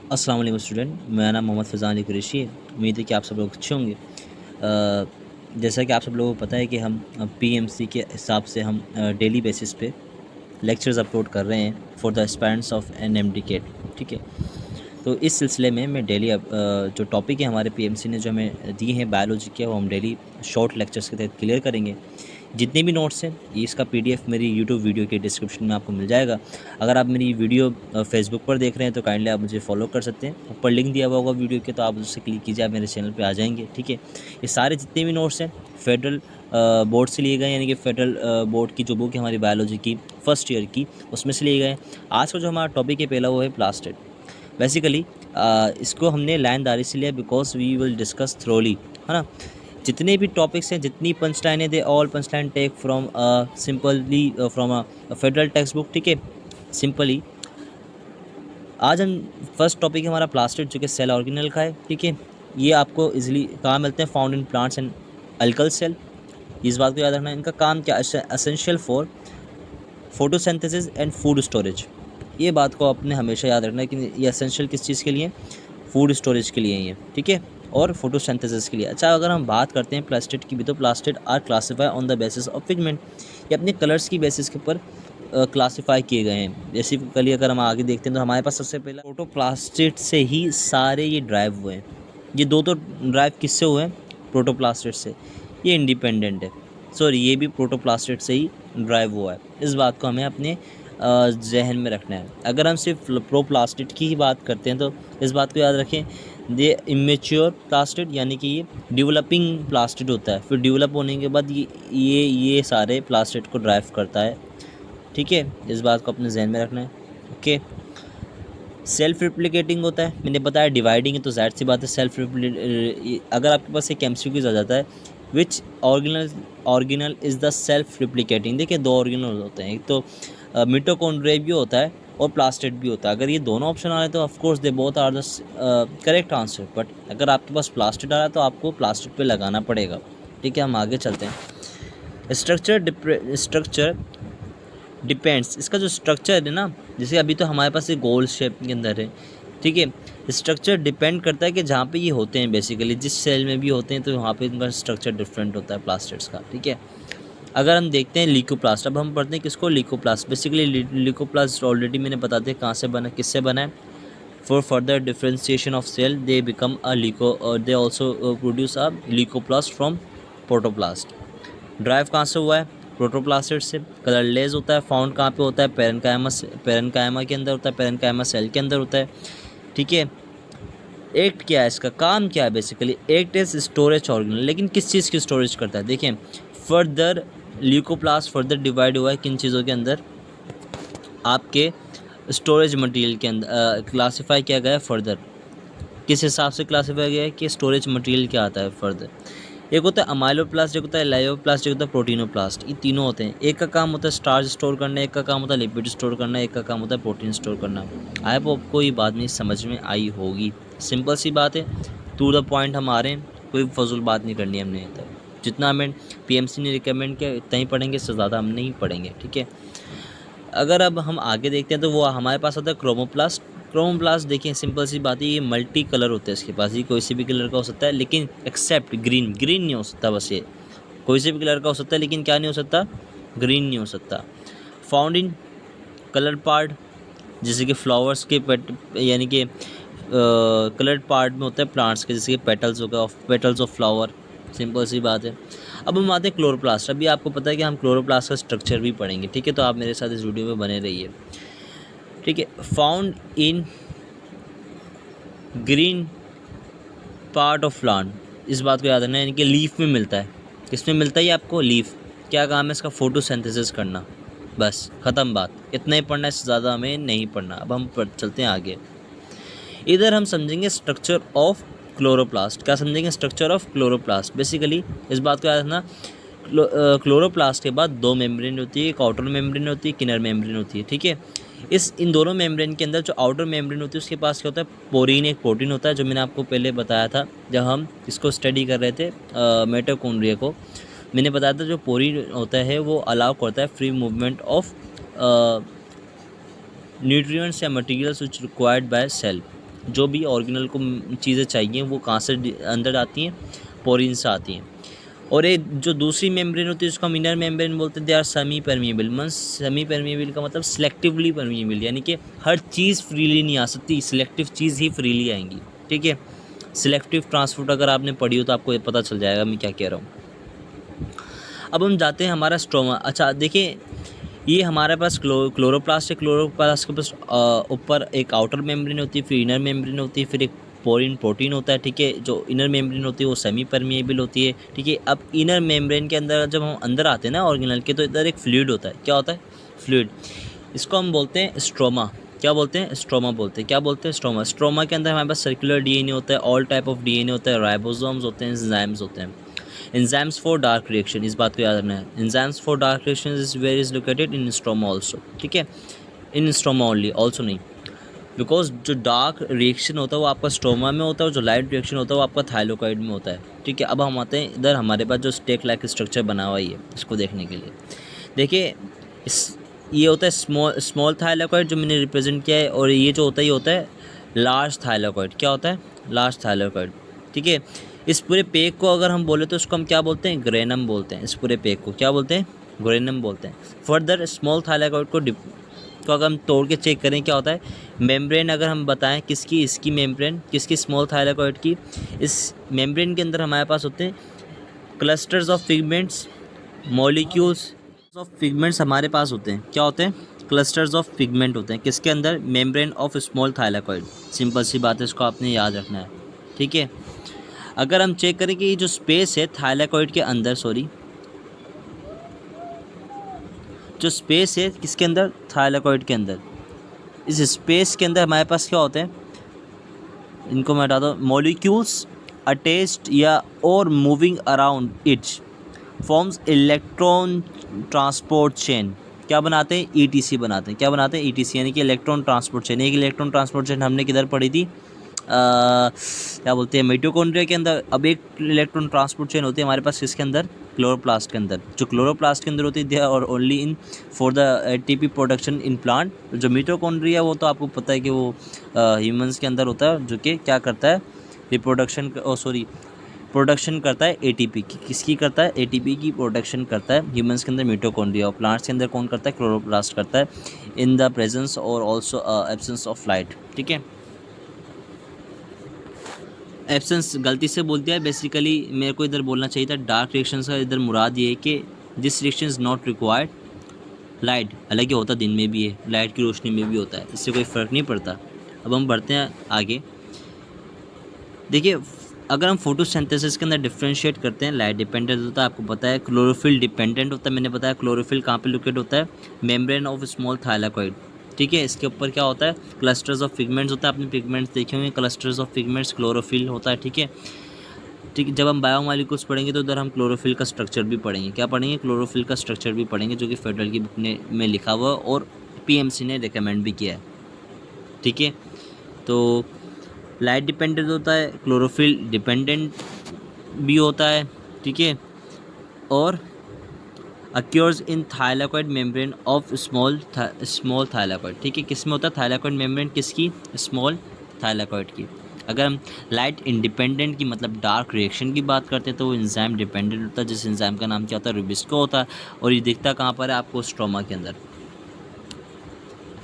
अस्सलाम वालेकुम स्टूडेंट, मेरा नाम मोहम्मद फ़ैज़ान अली कुरैशी है। उम्मीद है कि आप सब लोग अच्छे होंगे। जैसा कि आप सब लोगों को पता है कि हम पीएमसी के हिसाब से हम डेली बेसिस पे लेक्चर्स अपलोड कर रहे हैं for the aspirants of NMD CAT. ठीक है, तो इस सिलसिले में मैं डेली जो टॉपिक है हमारे पीएमसी ने जो हमें दिए हैं बायोलॉजी के, वो हम डेली शॉर्ट लेक्चर्स के तहत क्लियर करेंगे। जितने भी नोट्स हैं ये इसका पीडीएफ मेरी यूट्यूब वीडियो के डिस्क्रिप्शन में आपको मिल जाएगा। अगर आप मेरी वीडियो फेसबुक पर देख रहे हैं तो काइंडली आप मुझे फॉलो कर सकते हैं। ऊपर लिंक दिया हुआ होगा वीडियो के, तो आप उससे क्लिक कीजिए, आप मेरे चैनल पे आ जाएंगे। ठीक है, ये सारे जितने भी नोट्स हैं फेडरल बोर्ड से लिए गए, यानी कि फेडरल बोर्ड की जो बुक है हमारी बायोलॉजी की फर्स्ट ईयर की, उसमें से लिए गए। आज का जो हमारा टॉपिक है पहला, वो है प्लास्टिड। बेसिकली इसको हमने लाइनदारी से लिया because we will discuss thoroughly, है ना। जितने भी टॉपिक्स हैं, जितनी पंच लाइन है, they all punch line take from simply from a federal textbook. ठीक है, सिंपली आज हम फर्स्ट टॉपिक है हमारा प्लास्टिड, जो कि सेल ऑर्गेनल का है। ठीक है, ये आपको इजीली कहाँ मिलते हैं? Found in plants and algal cell. इस बात को याद रखना है। इनका काम क्या? Essential for photosynthesis and food storage. ये बात को आपने हमेशा याद रखना है कि ये एसेंशियल किस चीज़ के लिए? फूड स्टोरेज के लिए ये। ठीक है, और फोटोसिंथेसिस के लिए। अच्छा, अगर हम बात करते हैं प्लास्टिड की भी, तो plastid are classify on the basis of pigment. ये अपने कलर्स की बेसिस के ऊपर क्लासीफाई किए गए हैं। बेसिकली अगर हम आगे देखते हैं तो हमारे पास सबसे पहला प्रोटोप्लास्टिड से ही सारे ये ड्राइव हुए हैं। ये दो तो ड्राइव किससे हुए हैं? प्रोटोप्लास्टिड से। ये इंडिपेंडेंट है, सॉरी ये भी प्रोटोप्लास्टिड से ही ड्राइव हुआ है। इस बात को हमें अपने जहन में रखना है। अगर हम सिर्फ प्रोप्लास्टिड की ही बात करते हैं तो इस बात को याद रखें, ये इमेच्योर प्लास्टिड, यानी कि ये डेवलपिंग प्लास्टिड होता है। फिर डेवलप होने के बाद ये सारे प्लास्टिड को ड्राइव करता है। ठीक है, इस बात को अपने जहन में रखना है। ओके, सेल्फ रिप्लिकेटिंग होता है, मैंने बताया। डिवाइडिंग है तो ज़ाहिर सी बात है सेल्फ अगर आपके पास एक एमसीक्यूज आ जाता है, विच organelle is the self replicating. देखिए, दो ऑर्गेनल होते हैं, एक तो मिटोकॉन्ड्रिया भी होता है और प्लास्टिड भी होता है। अगर ये दोनों ऑप्शन आ रहे हैं तो of course they both are the correct answer, but अगर आपके पास प्लास्टिड आ रहा है तो आपको प्लास्टिड पे लगाना पड़ेगा। ठीक है, हम आगे चलते हैं। स्ट्रक्चर डिपेंड्स, इसका जो स्ट्रक्चर है ना, जैसे अभी तो हमारे पास ये गोल शेप के अंदर है। ठीक है, स्ट्रक्चर डिपेंड करता है कि जहाँ पे ये होते हैं, बेसिकली जिस सेल में भी होते हैं तो वहाँ पे इनका स्ट्रक्चर डिफरेंट होता है प्लास्टिड्स का। ठीक है, अगर हम देखते हैं ल्यूकोप्लास्ट, अब हम पढ़ते हैं किसको? ल्यूकोप्लास्ट। बेसिकली ल्यूकोप्लास्ट ऑलरेडी मैंने बता दिया कहाँ से बना, किससे बना है। For further differentiation of cell they become a leuco, they also produce a leucoplast from protoplast. Derive कहाँ से हुआ है? प्रोटोप्लास्टिड से। कलरलेस होता है, फाउंड कहाँ पे होता है? पेरेन्काइमा के अंदर होता है, पेरेन्काइमा सेल के अंदर होता है। ठीक है, एक्ट क्या है, इसका काम क्या है? Basically act is storage organelle, लेकिन किस चीज़ की स्टोरेज करता है? देखिए, फर्दर ल्यूकोप्लास्ट फर्दर डिवाइड हुआ है किन चीज़ों के अंदर? आपके स्टोरेज मटेरियल के अंदर क्लासीफाई किया गया है फर्दर। किस हिसाब से क्लासीफाई किया है कि स्टोरेज मटेरियल क्या आता है फर्दर? एक होता है अमाइलोप्लास्ट, एक होता है लाइयोप्लास्ट, एक होता है प्रोटीनोप्लास्ट। ये तीनों होते हैं। एक का काम होता है स्टार्च स्टोर करना, एक का काम होता है लिपिड स्टोर करना, एक का काम होता है प्रोटीन स्टोर करना। आई होप आपको ये बात नहीं समझ में आई होगी। सिंपल सी बात है, टू द पॉइंट हम आ रहे हैं, कोई फजूल बात नहीं करनी हमने। जितना हमें पीएमसी ने रिकमेंड किया इतना ही पढ़ेंगे, इससे ज़्यादा हम नहीं पढ़ेंगे। ठीक है, अगर अब हम आगे देखते हैं तो वो हमारे पास आता है क्रोमोप्लास्ट। क्रोमोप्लास्ट देखिए, सिंपल सी बात है, ये मल्टी कलर होता है इसके पास। ये कोई सी भी कलर का हो सकता है, लेकिन एक्सेप्ट ग्रीन। ग्रीन नहीं हो सकता, बस ये कोई से भी कलर का हो सकता है, लेकिन क्या नहीं हो सकता? ग्रीन नहीं हो सकता। फाउंड इन कलर पार्ट, जैसे कि फ्लावर्स के यानी कि कलर्ड पार्ट में होता है प्लांट्स के, जैसे कि पेटल्स हो गया, पेटल्स ऑफ फ्लावर। सिंपल सी बात है। अब हम आते हैं क्लोरोप्लास्ट। अभी आपको पता है कि हम क्लोरोप्लास्ट का स्ट्रक्चर भी पढ़ेंगे। ठीक है, तो आप मेरे साथ इस वीडियो में बने रहिए। ठीक है, found in green part of plant, इस बात को याद रखना है, यानी कि लीफ में मिलता है। किसमें मिलता है ये आपको? लीफ। क्या काम है इसका? फोटोसिंथेसिस करना। बस ख़त्म बात, इतना ही पढ़ना है, इससे ज़्यादा हमें नहीं पढ़ना। अब हम चलते हैं आगे। इधर हम समझेंगे स्ट्रक्चर ऑफ क्लोरोप्लास्ट। क्या समझेंगे? Structure of chloroplast. बेसिकली इस बात को याद रखना, क्लोरोप्लास्ट के बाद दो मेम्ब्रेन होती है, एक आउटर मेम्ब्रेन होती है, एक इनर मेम्ब्रेन होती है। ठीक है, इन दोनों मेम्ब्रेन के अंदर जो आउटर मेम्ब्रेन होती है उसके पास क्या होता है? पोरीन, एक प्रोटीन होता है, जो मैंने आपको पहले बताया था जब हम इसको स्टडी कर रहे थे मिटोकॉन्ड्रिया को। मैंने बताया था जो पोरीन होता है वो अलाउ करता है फ्री मूवमेंट ऑफ न्यूट्रिएंट्स या materials which required by cell. जो भी ऑर्गेनल को चीज़ें चाहिए वो कहाँ से अंदर आती हैं, पोरिन से आती हैं। और एक जो दूसरी मेम्ब्रेन होती है उसको हम इनर मेम्ब्रेन बोलते हैं। They are semi permeable. Means semi permeable का मतलब सिलेक्टिवली परमिएबल, यानी कि हर चीज़ फ्रीली नहीं आ सकती, सिलेक्टिव चीज़ ही फ्रीली आएंगी। ठीक है, सिलेक्टिव ट्रांसपोर्ट अगर आपने पढ़ी हो तो आपको ये पता चल जाएगा मैं क्या कह रहा हूँ। अब हम जाते हैं हमारा स्ट्रोमा। अच्छा देखिए, ये हमारे पास क्लोरोप्लास्ट है। क्लोरोप्लास्ट के पास ऊपर एक आउटर मेम्ब्रेन होती है, फिर इनर मेम्ब्रेन होती है, फिर एक पोरिन प्रोटीन होता है। ठीक है, जो इनर मेम्ब्रेन होती है वो सेमी परमिएबल होती है। ठीक है, अब इनर मेम्ब्रेन के अंदर जब हम अंदर आते हैं ना ऑर्गेनल के, तो इधर एक फ्लूइड होता है। क्या होता है? फ्लूइड। इसको हम बोलते हैं स्ट्रोमा। क्या बोलते हैं? स्ट्रोमा बोलते हैं। क्या बोलते हैं? स्ट्रोमा। स्ट्रोमा के अंदर हमारे पास सर्कुलर डीएनए होता है, ऑल टाइप ऑफ डीएनए होता है, राइबोसोम्स होते हैं, एंजाइम्स होते हैं। एंजाइम्स फॉर डार्क रिएक्शन, इस बात को याद रखना है। Enzymes for dark reaction is where is located in stroma also. ठीक है, इन स्ट्रोमा ओनली, ऑल्सो नहीं, बिकॉज जो डार्क रिएक्शन होता है वो आपका स्ट्रोमा में होता है, और जो लाइट रिएक्शन होता है वो आपका थाइलोकाइड में होता है। ठीक है, अब हम आते हैं इधर, हमारे पास जो स्टेक लाइक स्ट्रक्चर बना हुआ है इसको देखने के लिए। देखिए, इस ये होता है स्मॉल थाइलोकाइड जो मैंने रिप्रेजेंट किया है, और ये जो होता है ये होता है लार्ज थाइलोकाइड। क्या होता है? लार्ज थाइलोकाइड। ठीक है, इस पूरे पेग को अगर हम बोले तो उसको हम क्या बोलते हैं? ग्रेनम बोलते हैं। इस पूरे पेग को क्या बोलते हैं? ग्रेनम बोलते हैं। फर्दर स्मॉल थाइलोकाइड को अगर हम तोड़ के चेक करें क्या होता है, मेम्ब्रेन अगर हम बताएं किसकी, इसकी मेम्ब्रेन किसकी, स्मॉल थाइलोकाइड की। इस मेम्ब्रेन के अंदर हमारे पास होते हैं clusters of pigments, molecules of pigments हमारे पास होते हैं। क्या होते हैं? क्लस्टर्स ऑफ पिगमेंट होते हैं किसके अंदर? Membrane of small thylakoid. Simple सी बात है, इसको आपने याद रखना है। ठीक है, अगर हम चेक करें कि जो स्पेस है थाइलोकाइड के अंदर, जो स्पेस है किसके अंदर? थाइलोकाइड के अंदर। इस स्पेस के अंदर हमारे पास क्या होते हैं? इनको मैं बताता हूँ। मॉलिक्यूल्स अटैच्ड या और moving around it forms electron transport chain. क्या बनाते हैं? ईटीसी बनाते हैं। क्या बनाते हैं? ईटीसी, यानी कि इलेक्ट्रॉन ट्रांसपोर्ट चेन। एक इलेक्ट्रॉन ट्रांसपोर्ट चेन हमने किधर पढ़ी थी? क्या बोलते हैं? मिटोकॉन्ड्रिया के अंदर। अब एक इलेक्ट्रॉन ट्रांसपोर्ट चेन होती है हमारे पास किसके अंदर? क्लोरोप्लास्ट के अंदर। जो क्लोरोप्लास्ट के अंदर होती है दे और only in for the ATP production in plant. जो मिटोकॉन्ड्रिया वो तो आपको पता है कि वो ह्यूमंस के अंदर होता है, जो कि क्या करता है? रिप्रोडक्शन प्रोडक्शन करता है एटीपी की। किसकी करता है? एटीपी की प्रोडक्शन करता है ह्यूमंस के अंदर मिटोकॉन्ड्रिया, और प्लांट्स के अंदर कौन करता है? क्लोरोप्लास्ट करता है, इन द प्रेजेंस और ऑल्सो एब्सेंस ऑफ लाइट। ठीक है, एब्सेंस गलती से बोल दिया है, बेसिकली मेरे को इधर बोलना चाहिए था डार्क रिएक्शंस का। इधर मुराद ये है कि this reaction is not required light. हालांकि होता दिन में भी है, लाइट की रोशनी में भी होता है, इससे कोई फ़र्क नहीं पड़ता। अब हम बढ़ते हैं आगे। देखिए, अगर हम फोटोसिंथेसिस के अंदर डिफ्रेंशिएट करते हैं, लाइट डिपेंडेंट होता है, आपको पता है। क्लोरोफिल डिपेंडेंट होता है, मैंने बताया क्लोरोफिल कहाँ पे लोकेट होता है? Membrane of small thylakoid. ठीक है, इसके ऊपर क्या होता है? क्लस्टर्स ऑफ पिगमेंट्स होता है। आपने पिगमेंट्स देखे होंगे, क्लस्टर्स ऑफ पिगमेंट्स, क्लोरोफिल होता है। ठीक है, ठीक है, जब हम बायोमॉलिक्यूल्स पढ़ेंगे तो उधर हम क्लोरोफिल का स्ट्रक्चर भी पढ़ेंगे। क्या पढ़ेंगे? क्लोरोफिल का स्ट्रक्चर भी पढ़ेंगे, जो कि फेडरल की बुक में लिखा हुआ है और पीएमसी ने रिकमेंड भी किया है। ठीक है, तो लाइट डिपेंडेंट होता है, क्लोरोफिल डिपेंडेंट भी होता है। ठीक है, और अक्योर्स इन थाइलोकाइड मेम्ब्रेन ऑफ स्मॉल थाइलोकाइड। ठीक है, किस में होता है? थाइलोकाइड मेम्ब्रेन किसकी? स्मॉल थाइलोकाइड की। अगर हम लाइट इंडिपेंडेंट की मतलब डार्क रिएक्शन की बात करते हैं तो वो एंजाइम डिपेंडेंट होता है, जिस एंजाइम का नाम क्या होता है? रुबिस्को होता है, और ये दिखता कहाँ पर है आपको? स्ट्रोमा के अंदर।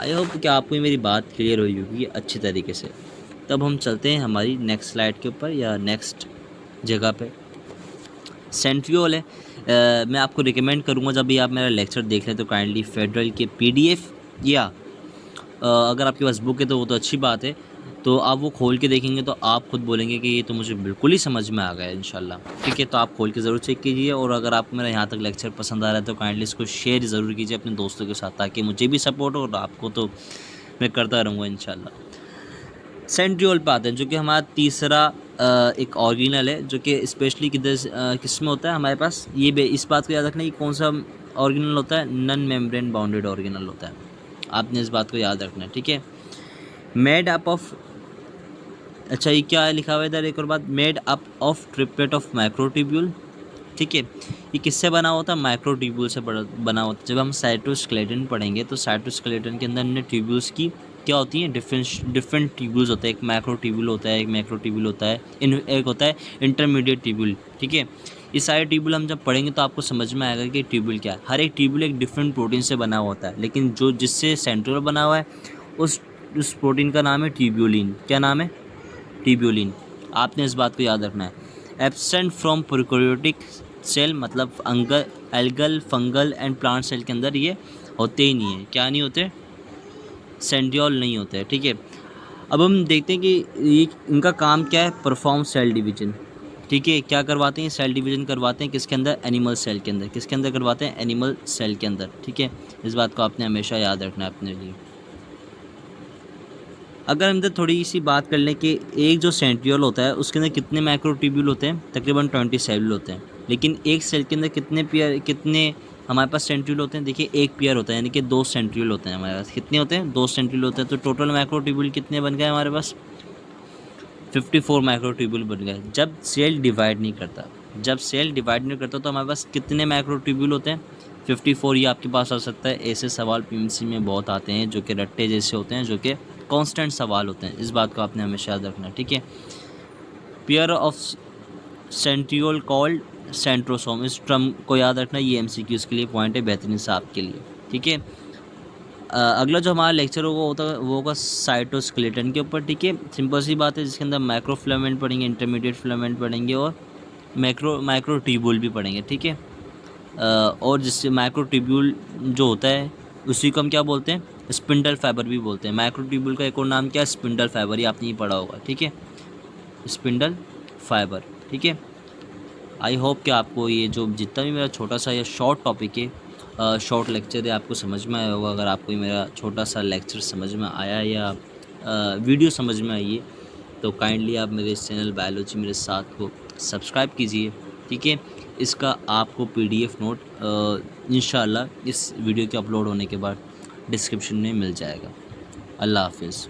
आई होप कि आपको मेरी बात क्लियर हुई होगी अच्छी तरीके से। तब हम चलते हैं हमारी नेक्स्ट स्लाइड के ऊपर या नेक्स्ट जगह पे। सेंट्रियोल है। मैं आपको रिकमेंड करूँगा जब भी आप मेरा लेक्चर देख लें तो काइंडली फेडरल के पीडीएफ या अगर आपके पास बुक है तो वो तो अच्छी बात है, तो आप वो खोल के देखेंगे तो आप खुद बोलेंगे कि ये तो मुझे बिल्कुल ही समझ में आ गया इंशाल्लाह। ठीक है, तो आप खोल के ज़रूर चेक कीजिए, और अगर आपको मेरा यहाँ तक लेक्चर पसंद आ रहा है तो काइंडली इसको शेयर ज़रूर कीजिए अपने दोस्तों के साथ, ताकि मुझे भी सपोर्ट हो और आपको तो मैं करता रहूँगा इंशाल्लाह। सेंट्रियोल पे आते हैं, जो कि हमारा तीसरा एक ऑर्गेनल है, जो कि स्पेशली किस में होता है हमारे पास? ये इस बात को याद रखना कि कौन सा ऑर्गेनल होता है? नॉन मेम्ब्रेन बाउंडेड ऑर्गेनल होता है, आपने इस बात को याद रखना है। ठीक है, मेड अप ऑफ, अच्छा ये क्या है लिखा हुआ है इधर एक और बात, made up of triplet of microtubule. ठीक है, ये किससे बना होता है? माइक्रोट्यूब्यूल से बना होता है। जब हम साइटोस्केलेटन पढ़ेंगे तो साइटोस्केलेटन के अंदर हमने ट्यूब्यूल्स की क्या होती हैं, डिफरेंट ट्यूब्यूल्स होते हैं। एक मैक्रो ट्यूब्यूल होता है, एक मैक्रो ट्यूब्यूल होता है, एक होता है इंटरमीडिएट ट्यूब्यूल, ठीक है। ये सारे ट्यूब्यूल हम जब पढ़ेंगे तो आपको समझ में आएगा कि ट्यूब्यूल क्या है। हर एक ट्यूब्यूल एक डिफरेंट प्रोटीन से बना हुआ होता है, लेकिन जो जिससे सेंट्रियोल बना हुआ है उस प्रोटीन का नाम है ट्यूब्यूलिन। क्या नाम है? ट्यूब्यूलिन। आपने इस बात को याद रखना है। एब्सेंट फ्रॉम प्रोकैरियोटिक सेल, मतलब algal, fungal and plant cell के अंदर ये होते ही नहीं है। क्या नहीं होते? सेंट्रियोल नहीं होते हैं, ठीक है। अब हम देखते हैं कि ये इनका काम क्या है, परफॉर्म सेल डिवीजन, ठीक है। क्या करवाते हैं? सेल डिवीजन करवाते हैं किसके अंदर? एनिमल सेल के अंदर। किसके अंदर करवाते हैं? एनिमल सेल के अंदर, ठीक है। इस बात को आपने हमेशा याद रखना है अपने लिए। अगर हम इधर थोड़ी सी बात कर लें कि एक जो सेंट्रियोल होता है उसके अंदर कितने माइक्रोट्यूब्यूल होते हैं? तकरीबन 20 सेल होते हैं। लेकिन एक सेल के अंदर कितने हमारे पास सेंट्रियोल होते हैं? देखिए एक पेयर होता है, यानी कि 2 सेंट्रियोल होते हैं हमारे पास। कितने होते हैं? 2 सेंट्रियोल होते हैं। तो टोटल माइक्रोट्यूब्यूल कितने बन गए हमारे पास? 54 माइक्रोट्यूब्यूल बन गए। जब सेल डिवाइड नहीं करता तो हमारे पास कितने माइक्रोट्यूब्यूल होते हैं? 54। ये आपके पास आ सकता है। ऐसे सवाल पीएमसी में बहुत आते हैं जो कि रट्टे जैसे होते हैं, जो कि कांस्टेंट सवाल होते हैं। इस बात को आपने हमेशा याद रखना है, ठीक है। Pair of centriole called centrosome, इस टर्म को याद रखना। ये एमसीक्यूज़ के लिए पॉइंट है, बेहतरीन सा आपके लिए, ठीक है। अगला जो हमारा लेक्चर होगा वो होगा साइटोस्केलेटन के ऊपर, ठीक है। सिंपल सी बात है, जिसके अंदर माइक्रोफिलामेंट पढ़ेंगे, इंटरमीडिएट फिलामेंट पढ़ेंगे और माइक्रोट्यूब्यूल भी पढ़ेंगे, ठीक है। और जिससे माइक्रोट्यूब्यूल जो होता है उसी को हम क्या बोलते हैं? स्पिंडल फाइबर भी बोलते हैं। माइक्रोट्यूब्यूल का एक और नाम क्या है? Spindle fibre. ये आपने ही पढ़ा होगा, ठीक है, स्पिंडल फाइबर, ठीक है। आई होप कि आपको ये जो जितना भी मेरा छोटा सा या शॉर्ट टॉपिक है, शॉर्ट लेक्चर है, आपको समझ में आया होगा। अगर आपको मेरा छोटा सा लेक्चर समझ में आया या वीडियो समझ में आई है तो काइंडली आप मेरे इस चैनल बायोलॉजी मेरे साथ को सब्सक्राइब कीजिए, ठीक है। इसका आपको PDF नोट इंशाल्लाह इस वीडियो के अपलोड होने के बाद डिस्क्रिप्शन में मिल जाएगा। अल्लाह हाफिज़।